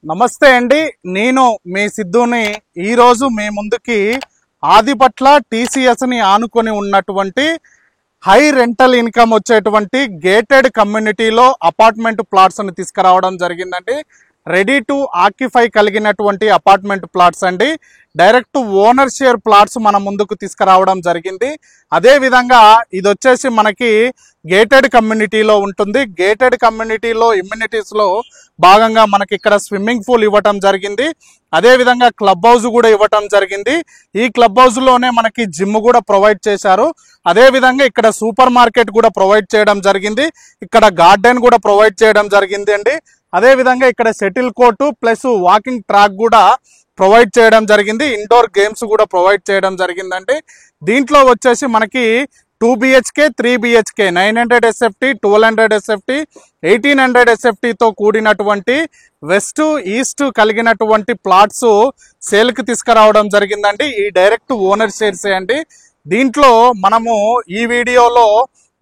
నమస్తే అండి. నేను మీ సిద్ధుని ఈరోజు మీ ముందుకి ఆదిపట్ల టీసీఎస్ని ఆనుకొని ఉన్నటువంటి హై రెంటల్ ఇన్కమ్ వచ్చేటువంటి గేటెడ్ కమ్యూనిటీలో అపార్ట్మెంట్ ప్లాట్స్ని తీసుకురావడం జరిగిందండి. రెడీ టు ఆక్యుపై కలిగినటువంటి అపార్ట్మెంట్ ప్లాట్స్ అండి. డైరెక్ట్ ఓనర్ షేర్ ప్లాట్స్ మన ముందుకు తీసుకురావడం జరిగింది. అదేవిధంగా ఇది వచ్చేసి మనకి గేటెడ్ కమ్యూనిటీలో ఉంటుంది. గేటెడ్ కమ్యూనిటీలో ఇమ్యూనిటీస్లో భాగంగా మనకి ఇక్కడ స్విమ్మింగ్ పూల్ ఇవ్వటం జరిగింది. అదేవిధంగా క్లబ్ హౌస్ కూడా ఇవ్వటం జరిగింది. ఈ క్లబ్ హౌస్లోనే మనకి జిమ్ కూడా ప్రొవైడ్ చేశారు. అదేవిధంగా ఇక్కడ సూపర్ మార్కెట్ కూడా ప్రొవైడ్ చేయడం జరిగింది. ఇక్కడ గార్డెన్ కూడా ప్రొవైడ్ చేయడం జరిగింది అండి. అదేవిధంగా ఇక్కడ settle court plus walking track కూడా ప్రొవైడ్ చేయడం జరిగింది. ఇండోర్ గేమ్స్ కూడా ప్రొవైడ్ చేయడం జరిగిందండి. దీంట్లో వచ్చేసి మనకి 2 BHK 3 BHK 900 SFT 1200 SFT 1800 SFTతో కూడినటువంటి వెస్ట్ ఈస్ట్ కలిగినటువంటి ప్లాట్స్ సేల్కి తీసుకురావడం జరిగిందండి. ఈ డైరెక్ట్ ఓనర్ షేర్సే అండి. దీంట్లో మనము ఈ వీడియోలో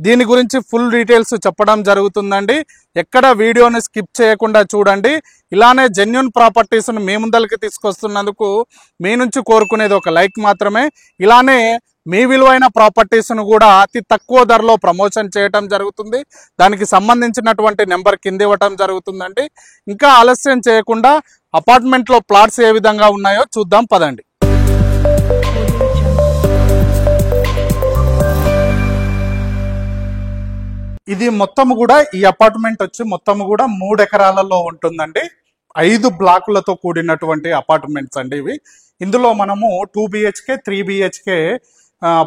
దీని గురించి ఫుల్ డీటెయిల్స్ చెప్పడం జరుగుతుందండి. ఎక్కడ వీడియోని స్కిప్ చేయకుండా చూడండి. ఇలానే జెన్యూన్ ప్రాపర్టీస్ను మీ ముందరికి తీసుకొస్తున్నందుకు మీ నుంచి కోరుకునేది ఒక లైక్ మాత్రమే. ఇలానే మీ విలువైన ప్రాపర్టీస్ను కూడా అతి తక్కువ ధరలో ప్రమోషన్ చేయటం జరుగుతుంది. దానికి సంబంధించినటువంటి నెంబర్ కింద ఇవ్వటం జరుగుతుందండి. ఇంకా ఆలస్యం చేయకుండా అపార్ట్మెంట్లో ప్లాట్స్ ఏ విధంగా ఉన్నాయో చూద్దాం పదండి. ఇది మొత్తం కూడా ఈ అపార్ట్మెంట్ వచ్చి మొత్తం కూడా 3 ఎకరాలలో ఉంటుందండి. 5 బ్లాకులతో కూడినటువంటి అపార్ట్మెంట్స్ అండి ఇవి. ఇందులో మనము 2 BHK 3 BHK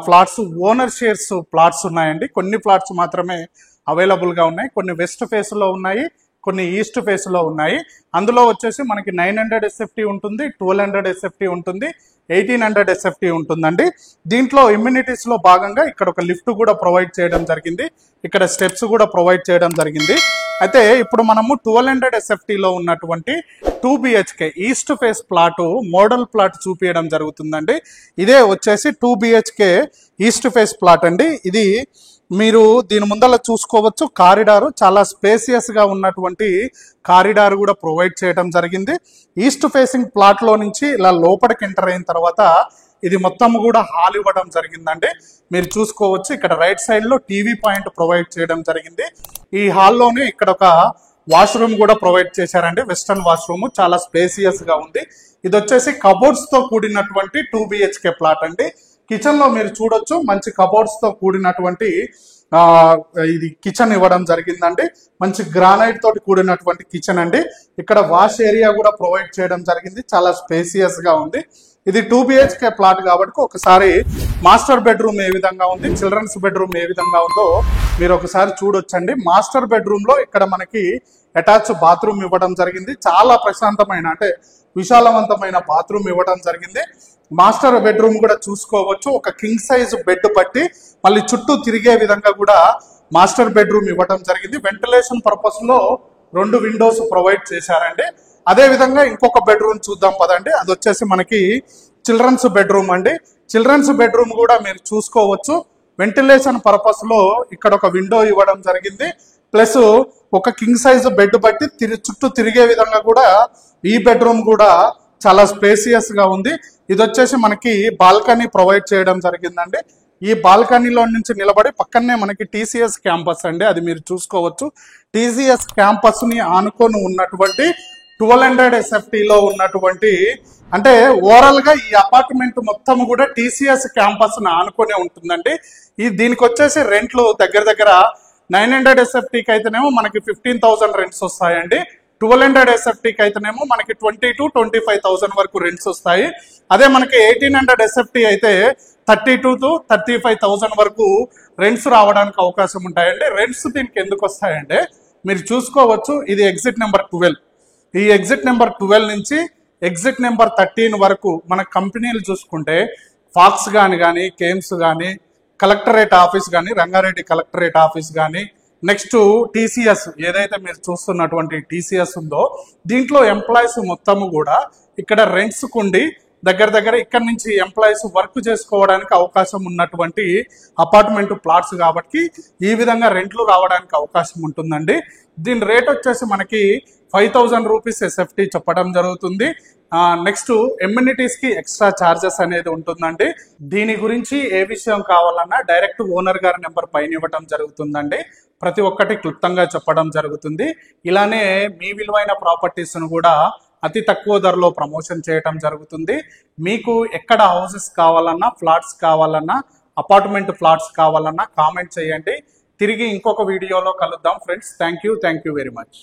plots owner shares plots ఉన్నాయండి. కొన్ని ప్లాట్స్ మాత్రమే అవైలబుల్గా ఉన్నాయి. కొన్ని వెస్ట్ ఫేస్లో ఉన్నాయి, కొన్ని ఈస్ట్ ఫేస్లో ఉన్నాయి. అందులో వచ్చేసి మనకి 900 SFT ఉంటుంది, 1200 SFT ఉంటుంది, 1800 SFT ఉంటుందండి. దీంట్లో ఇమ్యూనిటీస్లో భాగంగా ఇక్కడ ఒక లిఫ్ట్ కూడా ప్రొవైడ్ చేయడం జరిగింది. ఇక్కడ స్టెప్స్ కూడా ప్రొవైడ్ చేయడం జరిగింది. అయితే ఇప్పుడు మనము 1200 SFTలో ఉన్నటువంటి 2 BHK east phase plot model plot చూపించడం జరుగుతుందండి. ఇదే వచ్చేసి 2 BHK ఈస్ట్ ఫేస్ ప్లాట్ అండి. ఇది మీరు దీని ముందర చూసుకోవచ్చు. కారిడారు చాలా స్పేసియస్గా ఉన్నటువంటి కారిడార్ కూడా ప్రొవైడ్ చేయడం జరిగింది. ఈస్ట్ ఫేసింగ్ ప్లాట్లో నుంచి ఇలా లోపలికి ఎంటర్ అయిన తర్వాత ఇది మొత్తం కూడా హాల్ ఇవ్వడం జరిగిందండి. మీరు చూసుకోవచ్చు. ఇక్కడ రైట్ సైడ్లో టీవీ పాయింట్ ప్రొవైడ్ చేయడం జరిగింది. ఈ హాల్లోనే ఇక్కడ ఒక వాష్రూమ్ కూడా ప్రొవైడ్ చేశారండి. వెస్టర్న్ వాష్రూమ్ చాలా స్పేసియస్గా ఉంది. ఇది వచ్చేసి కబోర్డ్స్తో కూడినటువంటి 2 BHK ప్లాట్ అండి. కిచెన్ లో మీరు చూడొచ్చు. మంచి కబోర్డ్స్ తో కూడినటువంటి ఇది కిచెన్ ఇవ్వడం జరిగిందండి. మంచి గ్రానైట్ తోటి కూడినటువంటి కిచెన్ అండి. ఇక్కడ వాష్ ఏరియా కూడా ప్రొవైడ్ చేయడం జరిగింది. చాలా స్పేసియస్ గా ఉంది. ఇది 2 BHK ప్లాట్ కాబట్టి ఒకసారి మాస్టర్ బెడ్రూమ్ ఏ విధంగా ఉంది, చిల్డ్రన్స్ బెడ్రూమ్ ఏ విధంగా ఉందో మీరు ఒకసారి చూడొచ్చండి. మాస్టర్ బెడ్రూమ్ లో ఇక్కడ మనకి అటాచ్ బాత్రూమ్ ఇవ్వడం జరిగింది. చాలా ప్రశాంతమైన అంటే విశాలవంతమైన బాత్రూమ్ ఇవ్వడం జరిగింది. మాస్టర్ బెడ్రూమ్ కూడా చూసుకోవచ్చు. ఒక కింగ్ సైజ్ బెడ్ పట్టి మళ్ళీ చుట్టూ తిరిగే విధంగా కూడా మాస్టర్ బెడ్రూమ్ ఇవ్వడం జరిగింది. వెంటిలేషన్ పర్పస్ లో 2 విండోస్ ప్రొవైడ్ చేశారండి. అదే విధంగా ఇంకొక బెడ్రూమ్ చూద్దాం పదండి. అది వచ్చేసి మనకి చిల్డ్రన్స్ బెడ్రూమ్ అండి. చిల్డ్రన్స్ బెడ్రూమ్ కూడా మీరు చూసుకోవచ్చు. వెంటిలేషన్ పర్పస్ లో ఇక్కడ ఒక విండో ఇవ్వడం జరిగింది. ప్లస్ ఒక కింగ్ సైజ్ బెడ్ బట్టి చుట్టూ తిరిగే విధంగా కూడా ఈ బెడ్రూమ్ కూడా చాలా స్పేసియస్ గా ఉంది. ఇది వచ్చేసి మనకి బాల్కనీ ప్రొవైడ్ చేయడం జరిగిందండి. ఈ బాల్కనీలో నుంచి నిలబడి పక్కనే మనకి TCS క్యాంపస్ అండి. అది మీరు చూసుకోవచ్చు. TCS క్యాంపస్ ని ఆనుకొని ఉన్నటువంటి 1200 SFTలో ఉన్నటువంటి అంటే ఓవరాల్ గా ఈ అపార్ట్మెంట్ మొత్తం కూడా TCS క్యాంపస్ ని ఆనుకొని ఉంటుందండి. దీనికి వచ్చేసి రెంట్లు దగ్గర దగ్గర 900 SFTకి అయితేనేమో మనకి 15,000 రెంట్స్ వస్తాయండి. 1200 SFTకి అయితేనేమో మనకి 20,000 to 25,000 వరకు రెంట్స్ వస్తాయి. అదే మనకి 1800 SFT అయితే 32,000 to 35,000 వరకు రెంట్స్ రావడానికి అవకాశం ఉంటాయండి. రెంట్స్ దీనికి ఎందుకు వస్తాయంటే మీరు చూసుకోవచ్చు. ఇది ఎగ్జిట్ నెంబర్ 12. ఈ ఎగ్జిట్ నెంబర్ 12 నుంచి ఎగ్జిట్ నెంబర్ 13 వరకు మన కంపెనీలు చూసుకుంటే ఫాక్స్ కానీ కేమ్స్ కానీ కలెక్టరేట్ ఆఫీస్ కానీ రంగారెడ్డి కలెక్టరేట్ ఆఫీస్ కానీ నెక్స్ట్ TCS ఏదైతే మీరు చూస్తున్నటువంటి TCS ఉందో దీంట్లో ఎంప్లాయీస్ మొత్తము కూడా ఇక్కడ రెంట్స్ కుండి దగ్గర దగ్గర ఇక్కడ నుంచి ఎంప్లాయీస్ వర్క్ చేసుకోవడానికి అవకాశం ఉన్నటువంటి అపార్ట్మెంట్ ప్లాట్స్ కాబట్టి ఈ విధంగా రెంట్లు రావడానికి అవకాశం ఉంటుందండి. దీని రేట్ వచ్చేసి మనకి 5000 రూపీస్ ఎస్ఎఫ్టీ చెప్పడం జరుగుతుంది. నెక్స్ట్ ఎమ్యూనిటీస్ కి ఎక్స్ట్రా ఛార్జెస్ అనేది ఉంటుందండి. దీని గురించి ఏ విషయం కావాలన్నా డైరెక్ట్ ఓనర్ గారి నెంబర్ పైన ఇవ్వడం జరుగుతుందండి. ప్రతి ఒక్కటి క్లుప్తంగా చెప్పడం జరుగుతుంది. ఇలానే మీ విలువైన ప్రాపర్టీస్ను కూడా అతి తక్కువ ధరలో ప్రమోషన్ చేయడం జరుగుతుంది. మీకు ఎక్కడ హౌసెస్ కావాలన్నా, ఫ్లాట్స్ కావాలన్నా, అపార్ట్మెంట్ ఫ్లాట్స్ కావాలన్నా కామెంట్ చేయండి. తిరిగి ఇంకొక వీడియోలో కలుద్దాం friends. Thank you very much.